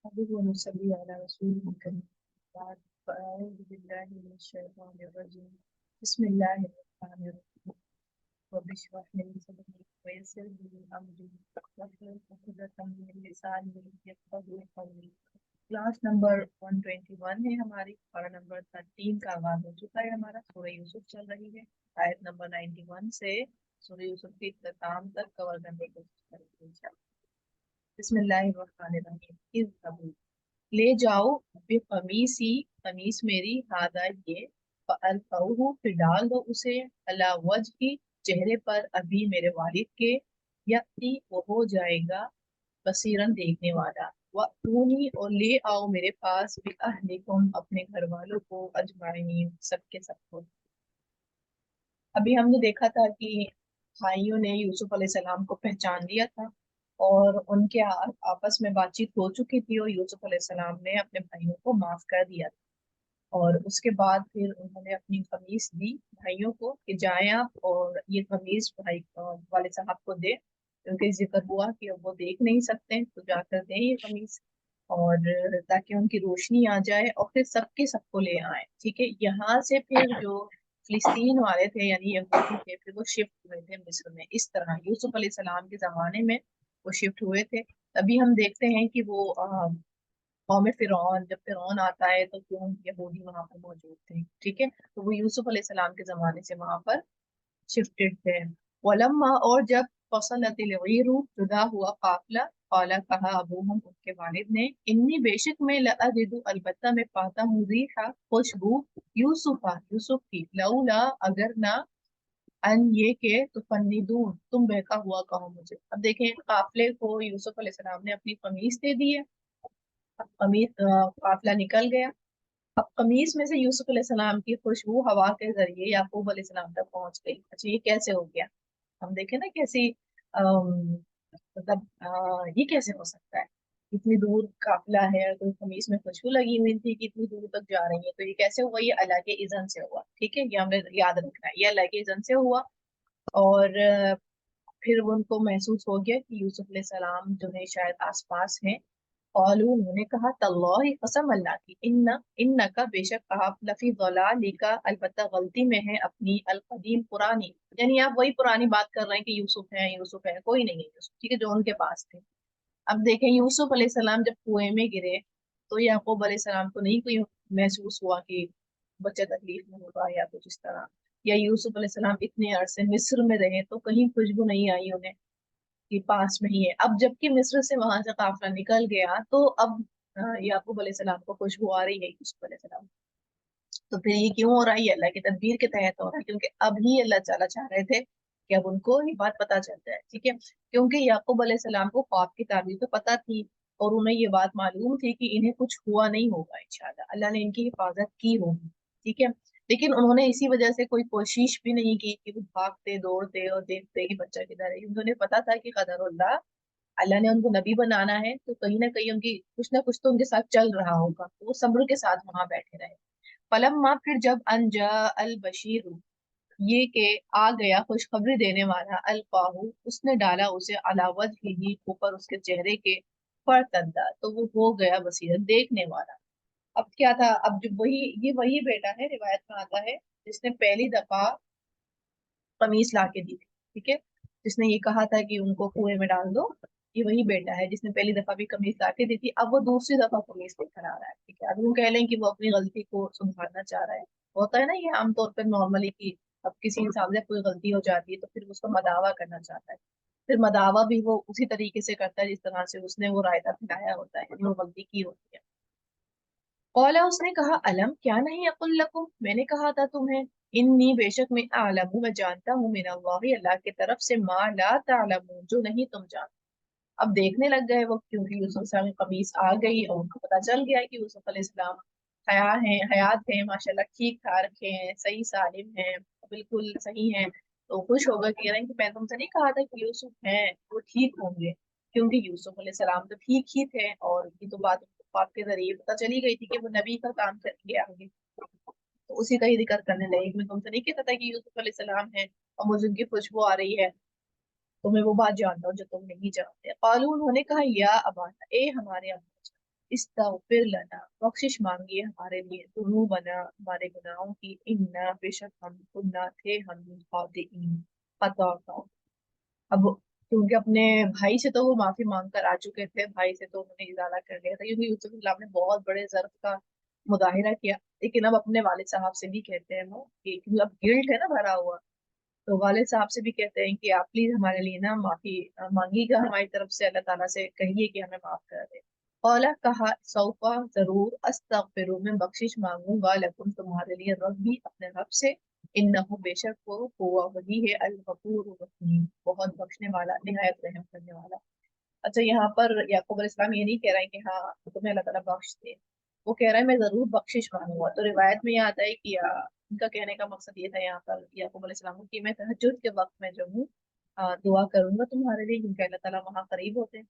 نحمده ونصلي على رسوله الكريم بعد فأعوذ بالله من الشيطان الرجيم بسم الله الرحمن الرحيم رب اشرح لي صدري ويسر لي أمري واحلل عقدة من لساني يفقهوا قولي۔ کلاس نمبر 121 ہے ہماری، پارہ نمبر 13 کا آغاز ہو چکا ہے ہمارا۔ سورہ یوسف چل رہی ہے، آیت نمبر 91 سے سورہ یوسف کے اختتام تک کور کرنے کی کوشش کریں گے انشاءاللہ۔ بسم اللہ الرحمن الرحیم۔ اذهبوا، لے جاؤ، بقمیصی، قمیص میری، ہادہ یہ، فالقوہ، پھر ڈال دو اسے، علی وجہ، چہرے پر، ابھی میرے والد کے، یأتی، وہ ہو جائے گا، بصیرن، دیکھنے والا، وَأْتُونِی، اور لے آؤ میرے پاس، بِأَہْلِکُم، اپنے گھر والوں کو، اجمعین، سب کے سب کو۔ ابھی ہم نے دیکھا تھا کہ بھائیوں نے یوسف علیہ السلام کو پہچان لیا تھا اور ان کے آپس میں بات چیت ہو چکی تھی، اور یوسف علیہ السلام نے اپنے بھائیوں کو معاف کر دیا تھا، اور اس کے بعد پھر انہوں نے اپنی قمیص دی بھائیوں کو کہ جائیں آپ اور یہ قمیص بھائی والد صاحب کو دے، کیونکہ ذکر ہوا کہ اب وہ دیکھ نہیں سکتے تو جا کر دیں یہ قمیص، اور تاکہ ان کی روشنی آ جائے، اور پھر سب کے سب کو لے آئیں۔ ٹھیک ہے، یہاں سے پھر جو فلسطین والے تھے یعنی یہودی تھے، پھر وہ شفٹ ہوئے تھے مصر میں، اس طرح یوسف علیہ السلام کے زمانے میں وہ شفٹ ہوئے تھے۔ ابھی ہم دیکھتے ہیں کہ وہ قوم فرعون، جب فرعون آتا ہے تو کیوں یہودی وہاں پر موجود تھے، ٹھیک ہے، تو وہ یوسف علیہ السلام کے زمانے سے وہاں پر شفٹڈ تھے۔ ولما، اور جب فصلت العیر، جدا ہوا قافلہ، قالا، کہا، ابوہم، ان کے والد نے، انی، بے شک میں، لاجد، البتہ میں پاتا ہوں، ریحا، خوشبو، یوسف، یوسف کی، لولا، اگر نہ، ان، یہ کہ، تفندون، تم بہکا ہوا کہو مجھے۔ اب دیکھیں قافلے کو یوسف علیہ السلام نے اپنی قمیص دے دی ہے، اب قمیص قافلہ نکل گیا، اب قمیص میں سے یوسف علیہ السلام کی خوشبو ہوا کے ذریعے یعقوب علیہ السلام تک پہنچ گئی۔ اچھا، یہ کیسے ہو گیا؟ ہم دیکھیں نا کیسی مطلب یہ کیسے ہو سکتا ہے؟ اتنی دور قافلہ ہے، کوئی قمیص میں خوشبو لگی ہوئی تھی کہ اتنی دور تک جا رہی ہے، تو یہ کیسے ہوا؟ یہ اللہ کے اذن سے ہوا، ٹھیک ہے، یہ ہمیں یاد رکھنا ہے، یہ اللہ کے اذن سے ہوا۔ اور پھر ان کو محسوس ہو گیا کہ یوسف علیہ السلام جو ہے شاید آس پاس ہیں۔ قالوا، انہوں نے کہا، تاللہ، قسم اللہ کی، انکا، بے شک آپ، لفی ضلالکا، البتہ غلطی میں ہے اپنی، القدیم، پرانی، یعنی آپ وہی پرانی بات کر رہے ہیں کہ یوسف ہے، یوسف ہے، کوئی نہیں ہے یوسف، ٹھیک ہے، جو ان کے پاس تھے۔ اب دیکھیں یوسف علیہ السلام جب کنویں میں گرے تو یعقوب علیہ السلام کو نہیں کوئی محسوس ہوا کہ بچہ تکلیف میں ہوگا یا کچھ اس طرح، یا یوسف علیہ السلام اتنے عرصے مصر میں رہے تو کہیں خوشبو نہیں آئی انہیں کہ پاس میں ہی ہے۔ اب جبکہ مصر سے وہاں سے قافلہ نکل گیا تو اب یعقوب علیہ السلام کو خوشبو آ رہی ہے یوسف علیہ السلام، تو پھر یہ کیوں ہو رہا ہے؟ یہ اللہ کی تدبیر کے تحت ہو رہا ہے، کیونکہ اب ہی اللہ تعالیٰ چاہ رہے تھے کہ اب ان کو یہ بات پتا چل جائے، ٹھیک ہے، کیونکہ یعقوب علیہ السلام کو خواب کی تعبیر تو پتا تھی، اور انہیں یہ بات معلوم تھی کہ انہیں کچھ ہوا نہیں ہوگا انشاءاللہ، اللہ نے ان کی حفاظت کی ہوگی، ٹھیک ہے، لیکن انہوں نے اسی وجہ سے کوئی کوشش بھی نہیں کی کہ وہ بھاگتے دوڑتے اور دیکھتے کہ بچہ کدھر ہے، انہوں نے پتا تھا کہ قدر اللہ، اللہ نے ان کو نبی بنانا ہے تو کہیں نہ کہیں ان کی کچھ نہ کچھ تو ان کے ساتھ چل رہا ہوگا، تو وہ صبر کے ساتھ وہاں بیٹھے رہے۔ فلما، پھر جب، انجا البشیر، یہ کہ آ گیا خوشخبری دینے والا، القاہ، اس نے ڈالا اسے، علی وجہہ، اوپر اس کے چہرے کے، فرتدا، تو وہ ہو گیا بصیرت، دیکھنے والا۔ اب کیا تھا؟ اب جو یہ وہی بیٹا ہے، روایت میں آتا ہے، جس نے پہلی دفعہ قمیص لا کے دی تھی، ٹھیک ہے، جس نے یہ کہا تھا کہ ان کو کنویں میں ڈال دو، یہ وہی بیٹا ہے جس نے پہلی دفعہ بھی قمیص لا کے دی تھی، اب وہ دوسری دفعہ قمیص لے کر آ رہا ہے، ٹھیک ہے، اب وہ کہہ لیں کہ وہ اپنی غلطی کو سنبھالنا چاہ رہا ہے، ہوتا ہے نا یہ عام طور پر نارملی کہ اب کسی انسان سے کوئی غلطی ہو جاتی ہے تو پھر اس کو مداوع کرنا چاہتا ہے، پھر مداوع بھی وہ اسی طریقے سے کرتا ہے جس طرح سے اس نے وہ رائتا پھیلایا ہوتا ہے، یعنی وہ غلطی کی ہوتی ہے۔ قولا، اس نے کہا، علم، کیا نہیں، اقل لکم، میں نے کہا تھا تمہیں، انی، بے شک میں، اعلم، میں جانتا ہوں، من اللہ، اللہ کی طرف سے، ما لا تعلمون، جو نہیں تم جانتے۔ اب دیکھنے لگ گئے وہ، کیونکہ یوسف علیہ السلام کی قمیص آ گئی اور ان کو پتا چل گیا کہ یوسف علیہ السلام حیات ہیں، ماشاءاللہ ٹھیک ٹھاک ہیں، صحیح سالم ہیں، بالکل صحیح ہیں، تو خوش ہو کر کہہ رہے ہیں کہ میں تم سے نہیں کہا تھا کہ یوسف ہیں، وہ ٹھیک ہوں گے، کیونکہ یوسف علیہ السلام تو ٹھیک ہی تھے، اور یہ تو بات پاک کے ذریعے پتا چلی گئی تھی کہ وہ نبی کا کام کریں گے آگے، تو اسی کا ہی ذکر کرنے لگے کہ میں تم سے نہیں کہتا تھا کہ یوسف علیہ السلام ہے اور مجھے ان کی خوشبو آ رہی ہے، تو میں وہ بات جانتا ہوں جو تم نہیں جانتے۔ قالوا، انہوں نے کہا، یا ابانا، اے ہمارے ابا، इस्तगफिर लना, बख्शिश मांगिए हमारे लिए, दुनूबना, हमारे गुनाहों की, इन्ना, बेशक हम, कुन्ना थे हम, खातिईन, खता का। अब क्योंकि अपने भाई से तो वो माफी मांग कर आ चुके थे, भाई से तो उन्होंने इजाला कर लिया था, क्योंकि यूसुफ इस्लाम ने बहुत बड़े ज़र्फ का मुजाहिरा किया। लेकिन अब अपने वालिद साहब से भी कहते हैं वो कि मतलब गिल्ट है ना भरा हुआ, तो वालिद साहब से भी कहते हैं कि आप प्लीज हमारे लिए ना माफी मांगिएगा हमारी तरफ से, अल्लाह ताला से कहिए कि हमें माफ कर दे। औला कहा, सौफा जरूर, अस्तगफिरु में बख्शिश मांगूंगा, लकुम तुम्हारे लिए, रब्बी अपने रब से, इन्नहु बेशक वो हुआ वही है, अल गफूर रहीम, बहुत बख्शने वाला, निहायत रहम करने वाला। अच्छा, यहाँ पर याकूब अलैहिस्सलाम ये नहीं कह रहे हैं कि हाँ तुम्हें अल्लाह ताला बख्श दे, वो कह रहा है मैं जरूर बख्शिश मांगूंगा। तो रिवायत में ये आता है कि उनका कहने का मकसद ये था यहाँ पर याकूब अलैहिस्सलाम को, कि मैं तहज्जुद के वक्त में जो हूँ दुआ करूंगा तुम्हारे लिए, क्योंकि अल्लाह ताला वहाँ करीब होते हैं,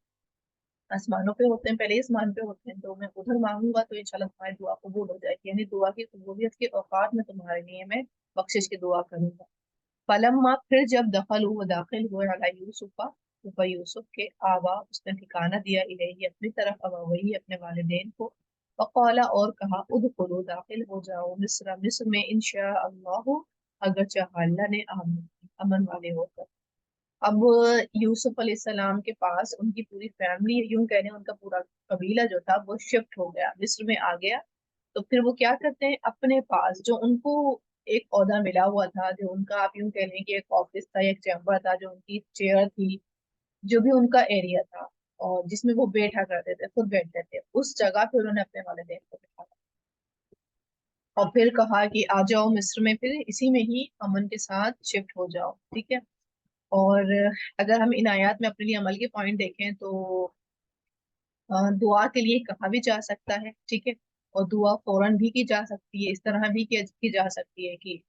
आसमानों पे होते हैं, पहले ही आसमान पे होते हैं, तो मैं उधर मांगूंगा तो इंशाल्लाह तुम्हारी दुआ कबूल हो जाएगी, यानी दुआ की कबूलियत के औकात में तुम्हारे लिए मैं बख्शिश की दुआ करूंगा। फलम्मा, फिर जब दखल हुआ, दाखिल हुए, अला यूसुफा, ऊपर यूसुफ के, आवा, उसने ठिकाना दिया, इलैहि, अपनी तरफ, अबवैहि, अपने वालिदैन को, वक़ाला, और कहा, उदखुलू, दाखिल हो जाओ, मिस्र, मिस्र में, इंशा अल्लाह, अगर चाहा अल्लाह ने, आमीन, अमन वाले होकर। अब यूसुफ अलैहिस्सलाम के पास उनकी पूरी फैमिली, यूं कह रहे हैं उनका पूरा कबीला जो था वो शिफ्ट हो गया, मिस्र में आ गया। तो फिर वो क्या करते हैं, अपने पास जो उनको एक ओहदा मिला हुआ था, जो उनका आप यूं कह लें कि एक ऑफिस था, एक चैम्बर था, जो उनकी चेयर थी, जो भी उनका एरिया था, और जिसमें वो बैठा करते थे, खुद बैठते थे, उस जगह पे उन्होंने अपने वालिदैन को बिठाया। और फिर कहा कि आ जाओ मिस्र में, फिर इसी में ही अमन के साथ शिफ्ट हो जाओ, ठीक है। और अगर हम इन आयात में अपने लिए अमल के पॉइंट देखें तो दुआ के लिए कहा भी जा सकता है, ठीक है, और दुआ फौरन भी की जा सकती है, इस तरह भी की जा सकती है कि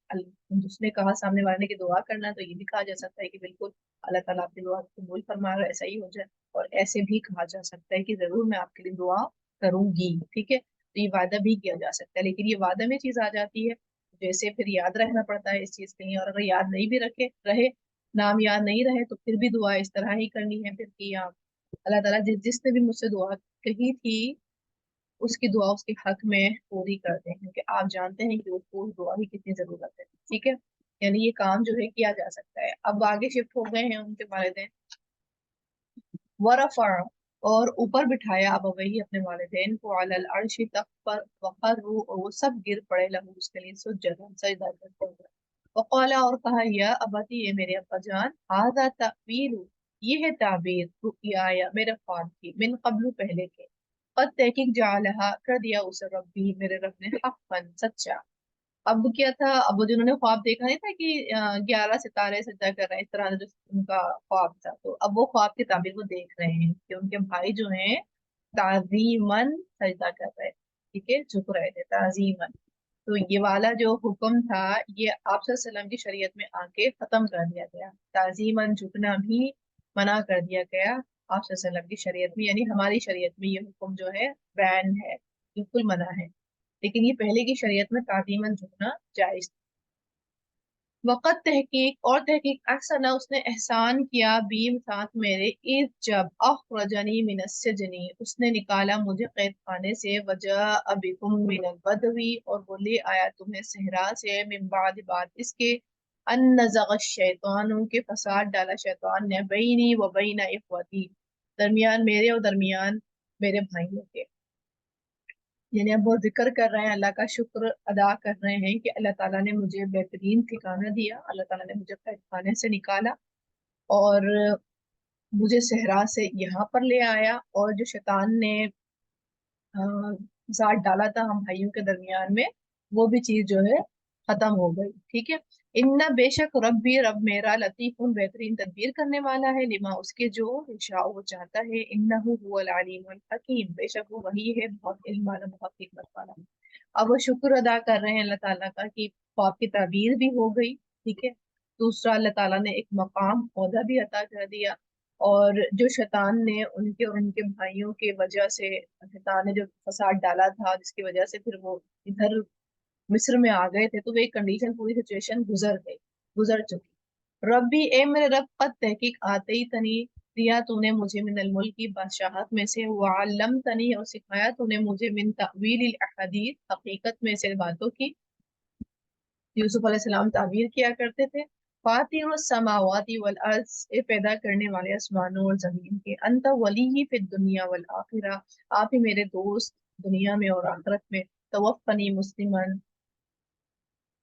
उसने कहा सामने वाले ने की दुआ करना, तो ये भी कहा जा सकता है कि बिल्कुल अल्लाह ताला आपकी दुआ कबूल फरमा रहा है, ऐसा ही हो जाए। और ऐसे भी कहा जा सकता है कि जरूर मैं आपके लिए दुआ करूंगी, ठीक है, तो ये वादा भी किया जा सकता है। लेकिन ये वादा में चीज आ जाती है, जैसे फिर याद रखना पड़ता है इस चीज के लिए, और अगर याद नहीं भी रखे रहे, नाम याद नहीं रहे, तो फिर भी दुआ इस तरह ही करनी है फिर कि अल्लाह ताला जिसने भी मुझसे दुआ कही थी, उसकी दुआ उसके हक में पूरी कर दें, क्योंकि आप जानते हैं कि उसको उस दुआ की कितनी जरूरत है, ठीक है। यानी ये काम जो है किया जा सकता है। अब आगे शिफ्ट हो गए हैं उनके वालिदैन, वरफा, और ऊपर बिठाया, अब वही अपने वालिदैन को, अलल अर्शी, तख्त पर, वखर्रू, और वो सब गिर पड़े, लहू उसके लिए, सुजदन, सजदा करते हुए। वक़ाला, और कहा, या अबती, ये मेरे अब्बा जान, हादा तावील, ये है ताबीर, रुया, या मेरे ख्वाब की, मिन कब्लु, पहले के, कद तहकीक जालहा, कर दिया उसे, रब्बी, मेरे रब ने, हक़्क़न, सच्चा। अब क्या था, अब वो जिन्होंने ख्वाब देखा नहीं था कि 11 सितारे सजदा कर रहे हैं, इस तरह जो उनका ख्वाब था, तो अब वो ख्वाब की ताबीर वो देख रहे हैं कि उनके भाई जो हैं ताजीमन सजदा कर रहे हैं, ठीक है, झुक रहे थे ताजीमन। तो ये वाला जो हुक्म था, ये आप सल्लल्लाहु अलैहि वसल्लम की शरीयत में आके खत्म कर दिया गया, ताजीमन झुकना भी मना कर दिया गया आप सल्लल्लाहु अलैहि वसल्लम की शरीयत में, यानी हमारी शरीयत में ये हुक्म जो है बैन है, बिल्कुल मना है। लेकिन ये पहले की शरीयत में ताजीमन झुकना जायज। वक़्त तहकीक, और तहकीक, अहसना, उसने एहसान किया, बीम साथ मेरे, ईद जब, अखरजनी मिनस्सजनी, उसने निकाला मुझे कैद खाने से, वजह अबिकुम मिनल बदवी, और वो ले आया तुम्हें सहरा से, मिन बाद, बाद इसके, अन नज़ग़ शैतान, के फसाद डाला शैतान ने, बैनी व बैना इख्वती, दरमियान मेरे और दरमियान मेरे भाइयों के। यानी अब वो जिक्र कर रहे हैं, अल्लाह का शुक्र अदा कर रहे हैं कि अल्लाह ताला ने मुझे बेहतरीन ठिकाना दिया, अल्लाह ताला ने मुझे कैद खाने से निकाला, और मुझे सहरा से यहाँ पर ले आया, और जो शैतान ने साथ डाला था हम भाइयों के दरमियान में, वो भी चीज जो है खत्म हो गई, ठीक है। इन्ना, बेशक, रब भी, रब मेरा, लतीफुन, बेहतरीन तदबीर करने वाला है, लिमा, उसके जो यशा वो चाहता है, इन्नहु हुवल अलीमुल हकीम, बेशक वो वही है बहुत इल्म वाला, बहुत हिकमत वाला। अब वो शुक्र अदा कर रहे हैं अल्लाह ताला का कि ख्वाब की ताबीर भी हो गई, ठीक है। दूसरा, अल्लाह ताला ने एक मकाम ओहदा भी अता कर दिया, और जो शैतान ने उनके और उनके भाइयों के वजह से, शैतान ने जो फसाद डाला था जिसकी वजह से फिर वो इधर मिस्र में आ गए थे, तो वो एक कंडीशन, पूरी सिचुएशन गुजर गई, गुजर चुकी। रब्बी, ए मेरे रब, कद तहकीक आते ही तनी, दिया तूने मुझे मिनल मुल्क की बादशाहत में से, वअल्लमतनी और सिखाया तूने मुझे मिन तअवील अहदीस हकीकत में से बातों की। यूसुफ अलैहिस्सलाम ताबीर किया करते थे। फातिर समावाती वल अर्ज, ए पैदा करने वाले आसमानों और जमीन के, अंत वली ही फिर दुनिया वल आखिरा, आप ही मेरे दोस्त दुनिया में और आखिरत में। तवफ़नी मुस्लिमन,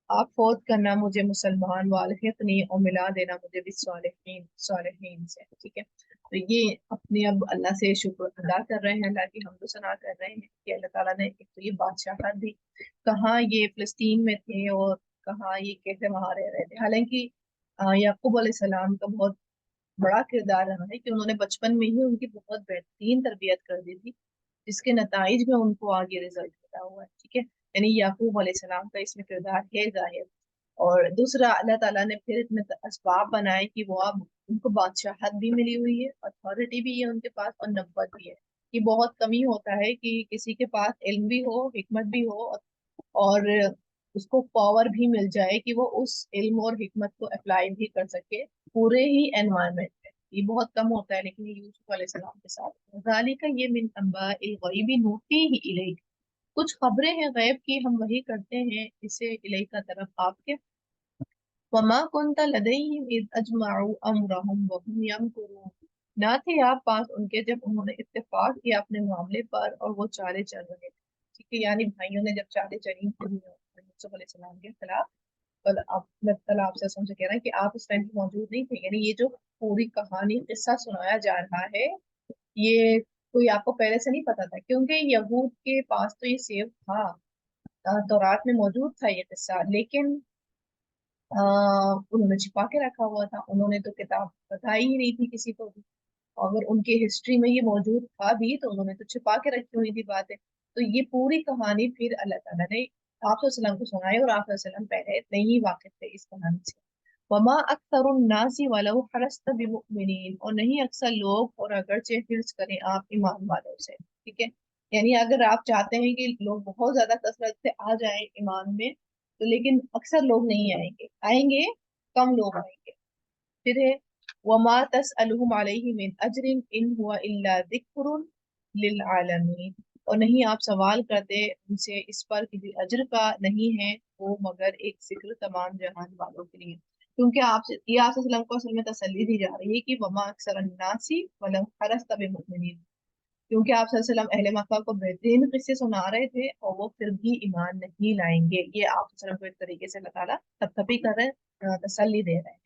आप फौत करना मुझे मुसलमान, वालहिकनी और मिला देना मुझे बिस्सालिहीन, सालिहीन से। ठीक है, तो ये अपने अब अल्लाह से शुक्र अदा कर रहे हैं, अल्लाह की हम्द सना कर रहे हैं कि अल्लाह ताला ने एक तो ये बादशाहत दी। कहाँ ये फिलिस्तीन में थे और कहाँ ये कैसे वहां रह रहे थे। हालांकि याकूब अलैहिस्सलाम का बहुत बड़ा किरदार रहा है कि उन्होंने बचपन में ही उनकी बहुत बेहतरीन तरबियत कर दी थी, जिसके नताइज में उनको आगे रिजल्ट मिला हुआ है। ठीक है, यानी याकूब अलैहिस्सलाम का इसमें किरदार है जाहिर। और दूसरा, अल्लाह ताला ने फिर इतने असबाब बनाए कि वो अब उनको बादशाहत भी मिली हुई है, अथॉरिटी भी है उनके पास और नब्बत भी है। कि बहुत कमी होता है कि किसी के पास इल्म भी हो, हिकमत भी हो और उसको पावर भी मिल जाए कि वो उस इल्म और हिकमत को अप्लाई भी कर सके पूरे ही एनवायरनमेंट में। ये बहुत कम होता है, लेकिन ये यूसुफ अलैहिस्सलाम के साथ। ज़ालिका ये मिन अंबाइल गैबी नूहीही इलैक, कुछ खबरें हैं गैब की हम वही करते हैं इसे इलैका तरफ आपके। वमा कुंत लदैहिम इज़ अजमअू अमरहुम वहुम यमकुरून, ना थे आप पास उनके जब उन्होंने इत्तेफाक किया अपने मामले पर और वो चाले चल रहे थे। ठीक है, यानी भाइयों ने जब चाले चली थी यूसुफ अलैहिस्सलाम के खिलाफ। कल आप अल्लाह ताला आपसे समझ कह रहा है कि आप उस टाइम पे मौजूद नहीं थे। यानी ये जो पूरी कहानी किस्सा सुनाया जा रहा है, ये कोई आपको पहले से नहीं पता था, क्योंकि यहूद के पास तो ये सेव था, तौरात में मौजूद था ये किस्सा, लेकिन उन्होंने छिपा के रखा हुआ था। उन्होंने तो किताब बताई ही नहीं थी किसी को भी। अगर उनके हिस्ट्री में ये मौजूद था भी तो उन्होंने तो छिपा के रखी हुई थी बातें। तो ये पूरी कहानी फिर अल्लाह ताला ने आप सल्लल्लाहु अलैहि वसल्लम को सुनाई और आप सल्लल्लाहु अलैहि वसल्लम पहले नहीं वाकिफ थे इस कहानी से। वमा अक्सरुन नासी वलौ हरस्त बिमुमिनीन, और नहीं अक्सर लोग और अगरचे हिर्स करें आप ईमान वालों से। ठीक है, यानी अगर आप चाहते हैं कि लोग बहुत ज्यादा कसरत से आ जाएं ईमान में, तो लेकिन अक्सर लोग नहीं आएंगे, आएंगे कम लोग आएंगे। फिर है वमा तसअलुहुम अलैहि मिन अजरिन इन हुआ इल्ला जिक्रुन लिल आलमीन, और नहीं आप सवाल करते उनसे इस पर किसी अजर का, नहीं है वो मगर एक जिक्र तमाम जहान वालों के लिए। क्योंकि आपसे ये आप सल्लल्लाहु अलैहि वसल्लम को असल में तसल्ली दी जा रही है कि वमा अक्सर अन्नासी वलौ हरस्त बिमुमिनीन, क्योंकि आप सल्लल्लाहु अलैहि वसल्लम अहले मक्का को बेहतरीन किस्से सुना रहे थे और वो फिर भी ईमान नहीं लाएंगे। ये आप सल्लल्लाहु अलैहि वसल्लम को एक तरीके से अल्लाह ताला थपथपी कर रहे हैं, तसल्ली दे रहे हैं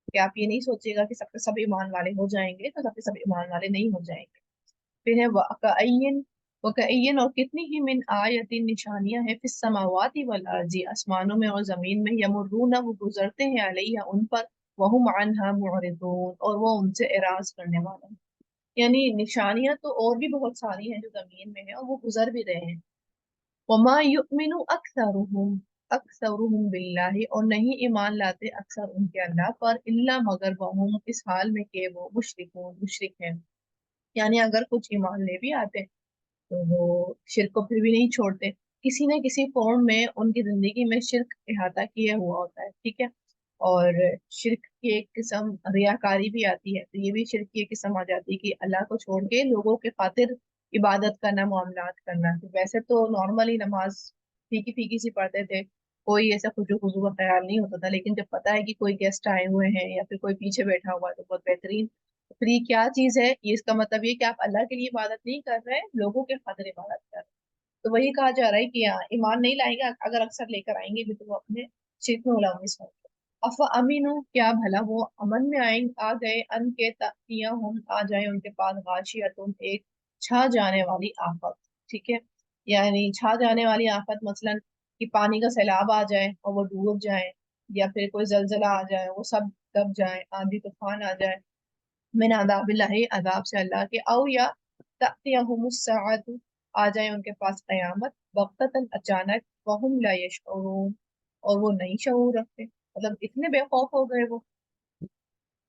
कि आप ये नहीं सोचिएगा कि सबके सब ईमान वाले हो जाएंगे तो सबके सब ईमान वाले नहीं हो जाएंगे। फिर है वकअय्यिन, वकअय्यिन और कितनी ही मिन आयतिन निशानियां हैं, फिस समावाति वल अर्जी आसमानों में और जमीन में, यमुर्रूना वो गुजरते हैं अलैहा उन पर, वहुम अन्हा मुअरिदून और वो उनसे एराज करने वाले हैं। यानी निशानियां तो और भी बहुत सारी हैं जो जमीन में है और वो गुजर भी रहे हैं। वमा युमिनु अक्सरुहुम अक्सरुहुम बिल्लाहि, और नहीं ईमान लाते अक्सर उनके अल्लाह पर, इल्ला मगर वहुम इस हाल में कि वो मुशरिकून मुशरिक हैं। यानी अगर कुछ ईमान ले भी आते तो वो शिर्क को फिर भी नहीं छोड़ते, किसी न किसी फॉर्म में उनकी जिंदगी में शिर्क इहाता किया हुआ होता है। ठीक है, और शिर्क की एक किस्म रियाकारी भी आती है, तो ये भी शिर्क की एक किस्म आ जाती है कि अल्लाह को छोड़ के लोगों के खातिर इबादत करना, मामलात करना। तो वैसे तो नॉर्मली नमाज फीकी फीकी सी पढ़ते थे, कोई ऐसा खुशू खुशू का ख्याल नहीं होता था, लेकिन जब पता है कि कोई गेस्ट आए हुए हैं या फिर कोई पीछे बैठा हुआ है तो बहुत बेहतरीन। तो फिर ये क्या चीज है, ये इसका मतलब ये कि आप अल्लाह के लिए इबादत नहीं कर रहे, लोगों के खातिर इबादत कर रहे। तो वही कहा जा रहा है कि हाँ, ईमान नहीं लाएंगे, अगर अक्सर लेकर आएंगे भी तो वो अपने शिर्क में मुलव्वस होंगे। अफ अमीनु, क्या भला वो अमन में आए आ गए, अन के तकिया हम आ जाए उनके पास, गाशियतुन एक छा जाने वाली आफत। ठीक है, यानी छा जाने वाली आफत मसलन कि पानी का सैलाब आ जाए और वो डूब जाए, या फिर कोई जलजला आ जाए वो सब दब जाए, आंधी तूफान आ जाए मिन अदाबिल्लाहि अदाब से अल्लाह के, औ या तअतियहुमुस्साअतु आ जाए उनके पास कयामत, बगततन अचानक, वहुम ला यशऊरून और वो नहीं शऊर रखते, मतलब इतने बेखौफ हो गए वो।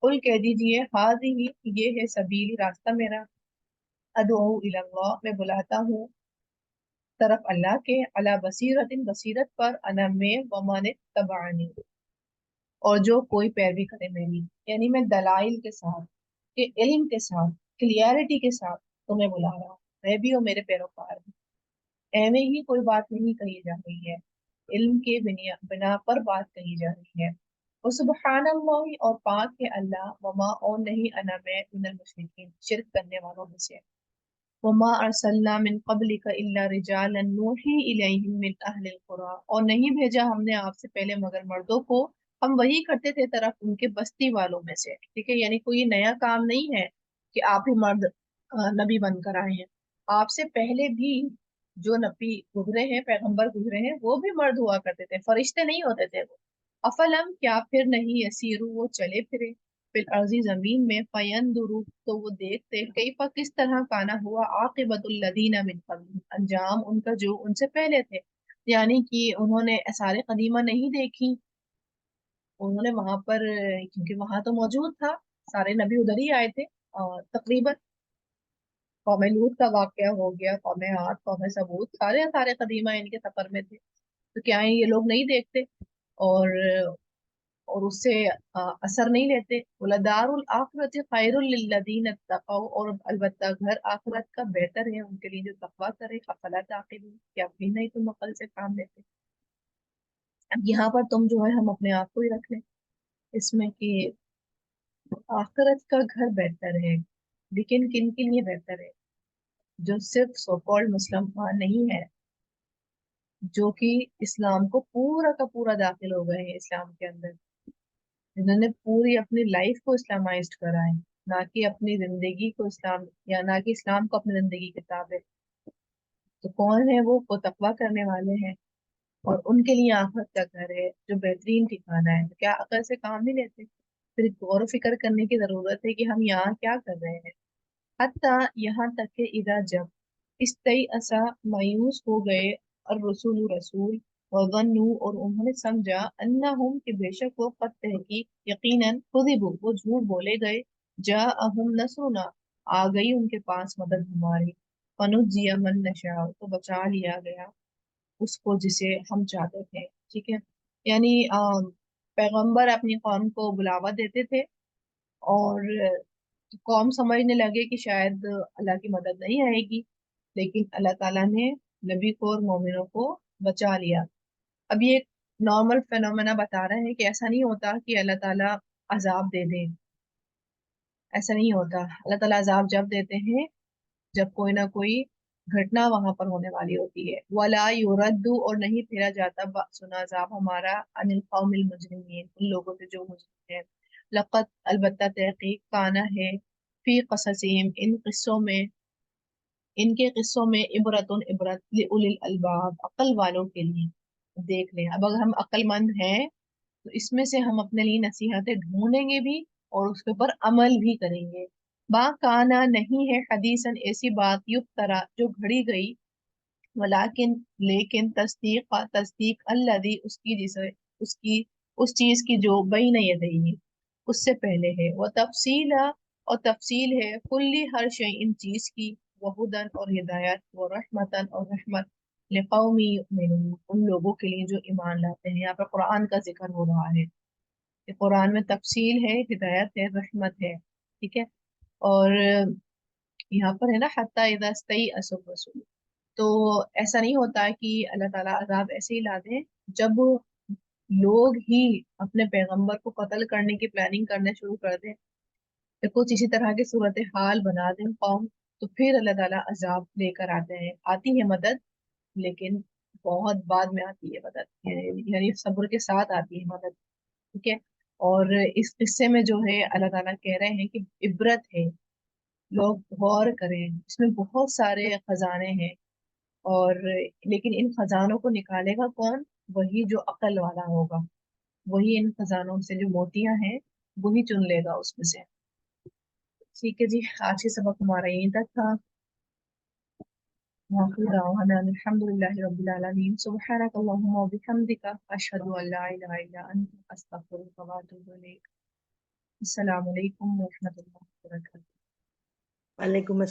कुल कह दीजिए हाज़िही, ये है सबीली रास्ता मेरा, अदऊ इलल्लाह मैं बुलाता हूँ तरफ अल्लाह के, अला बसीरतिन बसीरत पर, अना में वमन तबानी और जो कोई पैरवी करे मेरी, यानी मैं दलाइल के साथ, کہ علم کے ساتھ کلیئرٹی کے ساتھ تمہیں بلا رہا ہوں، میں بھی ہوں، میرے پیروکار بھی، ایویں ہی کوئی بات نہیں کہی جا رہی ہے، علم کے بنا پر بات کہی جا رہی ہے۔ وہ سبحان اللہ، اور پاک ہے اللہ، وما اور نہیں انا میں من المشرکین شرک کرنے والوں میں سے، وما ارسلنا من قبلک الا رجالا نوحی الیہم من اہل القری، اور نہیں بھیجا ہم نے آپ سے پہلے مگر مردوں کو، ہم وہی کرتے تھے طرف ان کے بستی والوں میں سے، ٹھیک ہے، یعنی کوئی نیا کام نہیں ہے کہ آپ ہی مرد نبی بن کر آئے ہیں، آپ سے پہلے بھی جو نبی گزرے ہیں، پیغمبر گزرے ہیں، وہ بھی مرد ہوا کرتے تھے، فرشتے نہیں ہوتے تھے وہ۔ افلم کیا پھر نہیں یسیرو وہ چلے پھرے، پھر ارضی زمین میں، فیندرو تو وہ دیکھتے، کیفا کس طرح کانا ہوا، عاقبت الذین من قبل انجام ان کا جو ان سے پہلے تھے، یعنی کہ انہوں نے آثار قدیمہ نہیں دیکھی، انہوں نے وہاں پر کیونکہ وہاں تو موجود تھا، سارے نبی ادھر ہی آئے تھے، اور تقریباً قوم لوط کا واقعہ ہو گیا، قوم عاد، قوم ثمود، سارے سارے قدیمہ ان کے سفر میں تھے، تو کیا ہے یہ لوگ نہیں دیکھتے اور اس سے اثر نہیں لیتے۔ وَلَدَارُ الْآخِرَةِ خَيْرٌ لِلَّذِينَ اتَّقَوْا، اور البتہ گھر آخرت کا بہتر ہے ان کے لیے جو تقویٰ کرے، افلا تعقلون، کیا بھی نہیں تم عقل سے کام لیتے۔ اب یہاں پر تم جو ہے ہم اپنے آپ کو ہی رکھ لیں اس میں کہ آخرت کا گھر بہتر ہے، لیکن کن کے لیے بہتر ہے؟ جو صرف سو کالڈ مسلمان نہیں ہے، جو کہ اسلام کو پورا کا پورا داخل ہو گئے ہیں اسلام کے اندر، جنہوں نے پوری اپنی لائف کو اسلامائزڈ کرا ہے، نہ کہ اپنی زندگی کو اسلام، یا نہ کہ اسلام کو اپنی زندگی کی کتاب ہے، تو کون ہے وہ تقویٰ کرنے والے ہیں، اور ان کے لیے آخرت کا گھر ہے جو بہترین ٹھکانہ ہے۔ کیا عقل سے کام نہیں لیتے؟ پھر غور و فکر کرنے کی ضرورت ہے کہ ہم یہاں کیا کر رہے ہیں، حتیٰ یہاں تک کہ اذا جب استئی ایسا مایوس ہو گئے، الرسول رسول، وظنوا اور انہوں نے سمجھا، انہم کہ بے شک وہ قد تحقیق یقیناً کذبوا وہ جھوٹ بولے گئے، جاءہم نصرنا آ گئی ان کے پاس مدد ہماری، فنجی من نشاء تو بچا لیا گیا اس کو جسے ہم چاہتے تھے، ٹھیک ہے، یعنی پیغمبر اپنی قوم کو بلاوا دیتے تھے، اور قوم سمجھنے لگے کہ شاید اللہ کی مدد نہیں آئے گی، لیکن اللہ تعالیٰ نے نبی کو اور مومنوں کو بچا لیا۔ اب یہ ایک نارمل فینومینا بتا رہے ہیں کہ ایسا نہیں ہوتا کہ اللہ تعالیٰ عذاب دے دیں، ایسا نہیں ہوتا، اللہ تعالیٰ عذاب جب دیتے ہیں جب کوئی نہ کوئی گھٹنا وہاں پر ہونے والی ہوتی ہے، ولا یرد اور نہیں پھیرا جاتا بأسنا عذاب ہمارا، عن القوم المجرمین ان لوگوں سے جو مجرم ہیں، لقد البتہ تحقیق کانا ہے، فی قصصہم ان کے قصوں میں عبرت عبرت لأولی الالباب عقل والوں کے لیے، دیکھ لیں اب اگر ہم عقل مند ہیں تو اس میں سے ہم اپنے لیے نصیحتیں ڈھونڈیں گے بھی اور اس کے اوپر عمل بھی کریں گے۔ با کانا نہیں ہے حدیثاً ایسی بات یفترا جو گھڑی گئی، ولیکن لیکن تصدیق الذی اس کی جسے اس چیز کی جو بین یدیہ اس سے پہلے ہے، وہ تفصیل اور تفصیل ہے کلی ہر شے ان چیز کی، وہدن اور ہدایت، و رحمتن اور رحمت، لقوم یؤمنون ان لوگوں کے لیے جو ایمان لاتے ہیں۔ یہاں پر قرآن کا ذکر ہو رہا ہے کہ قرآن میں تفصیل ہے، ہدایت ہے، رحمت ہے، ٹھیک ہے، اور یہاں پر ہے نا حتیٰ اذا استیأس الرسول، تو ایسا نہیں ہوتا کہ اللہ تعالیٰ عذاب ایسے ہی لا دیں، جب لوگ ہی اپنے پیغمبر کو قتل کرنے کی پلاننگ کرنا شروع کر دیں، یا کچھ اسی طرح کی صورتحال بنا دیں قوم، تو پھر اللہ تعالیٰ عذاب لے کر آتے ہیں، آتی ہے مدد، لیکن بہت بعد میں آتی ہے مدد، یعنی صبر کے ساتھ آتی ہے مدد، ٹھیک ہے، اور اس قصے میں جو ہے اللہ تعالیٰ کہہ رہے ہیں کہ عبرت ہے، لوگ غور کریں، اس میں بہت سارے خزانے ہیں، اور لیکن ان خزانوں کو نکالے گا کون؟ وہی جو عقل والا ہوگا، وہی ان خزانوں سے جو موتیاں ہیں وہی چن لے گا اس میں سے۔ ٹھیک ہے جی، آج کے سبق ہمارا یہیں تک تھا، وآخر دعوانا ان الحمد للہ رب العالمین، سبحانک اللہم وبحمدک، اشہد ان لا الہ الا انت، استغفرک واتوب الیک۔ السلام علیکم ورحمۃ اللہ وبرکاتہ۔ وعلیکم السلام۔